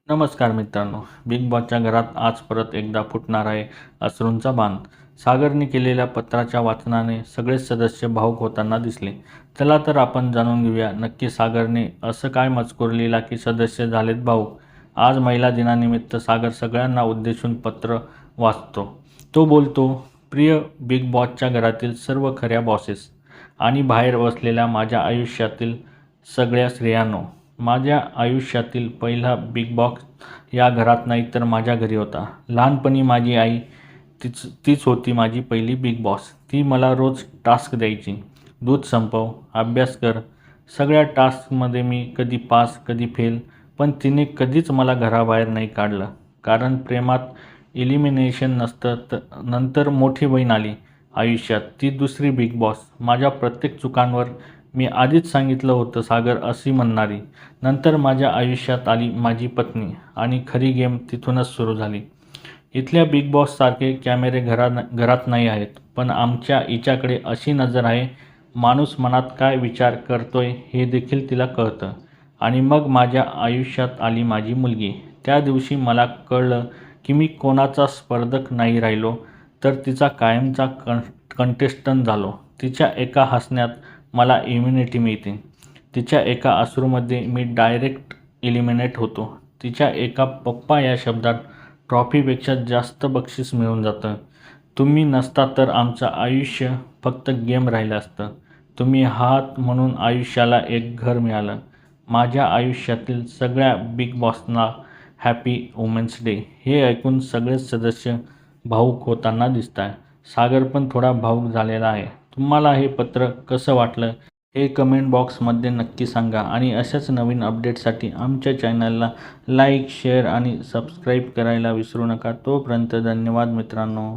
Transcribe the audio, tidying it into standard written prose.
नमस्कार मित्रांनो, बिग बॉसच्या घरात आज परत एकदा फुटणार आहे अश्रूंचा बांध. सागरने केलेल्या पत्राच्या वाचनाने सगळेच सदस्य भावुक होताना दिसले. चला तर आपण जाणून घेऊया नक्की सागरने असं काय मजकूर लिहिला की सदस्य झालेत भावुक. आज महिला दिनानिमित्त सागर सगळ्यांना उद्देशून पत्र वाचतो. तो बोलतो, प्रिय बिग बॉसच्या घरातील सर्व खऱ्या बॉसेस आणि बाहेर बसलेल्या माझ्या आयुष्यातील सगळ्या स्त्रियांनो, माझ्या आयुष्यातील पहिला बिग बॉस या घरात नाही तर माझ्या घरी होता. लहानपणी माझी आई तीच होती माझी पहिली बिग बॉस. ती मला रोज टास्क द्यायची. दूध संपव, अभ्यास कर. सगळ्या टास्कमध्ये मी कधी पास कधी फेल, पण तिने कधीच मला घराबाहेर नाही काढलं. कारण प्रेमात एलिमिनेशन नसतं. नंतर मोठी बहीण आली आयुष्यात, ती दुसरी बिग बॉस. माझ्या प्रत्येक चुकांवर मी आधीच सांगितलं होतं सागर अशी म्हणणारी. नंतर माझ्या आयुष्यात आली माझी पत्नी आणि खरी गेम तिथूनच सुरू झाली. इथल्या बिग बॉससारखे कॅमेरे घरात नाही आहेत, पण आमच्या हिच्याकडे अशी नजर आहे, माणूस मनात काय विचार करतोय हे देखील तिला कळतं. आणि मग माझ्या आयुष्यात आली माझी मुलगी. त्या दिवशी मला कळलं की मी कोणाचा स्पर्धक नाही राहिलो, तर तिचा कायमचा कंटेस्टंट झालो. तिच्या एका हसण्यात मला इम्युनिटी मिळते. तिच्या एका अश्रूमध्ये मी डायरेक्ट एलिमिनेट होतो. तिच्या एका पप्पा या शब्दात ट्रॉफीपेक्षा जास्त बक्षीस मिळून जातं. तुम्ही नसता तर आमचं आयुष्य फक्त गेम राहिलं असतं. तुम्ही आहात म्हणून आयुष्याला एक घर मिळालं. माझ्या आयुष्यातील सगळ्या बिग बॉसना हॅपी वुमेन्स डे. हे ऐकून सगळेच सदस्य भावुक होताना दिसताय. सागर पण थोडा भावुक झालेला आहे. तुम्हाला हे पत्र कसं वाटलं हे कमेंट बॉक्समध्ये नक्की सांगा आणि अशाच नवीन अपडेटसाठी आमच्या चॅनलला लाईक, शेअर आणि सबस्क्राईब करायला विसरू नका. तोपर्यंत धन्यवाद मित्रांनो.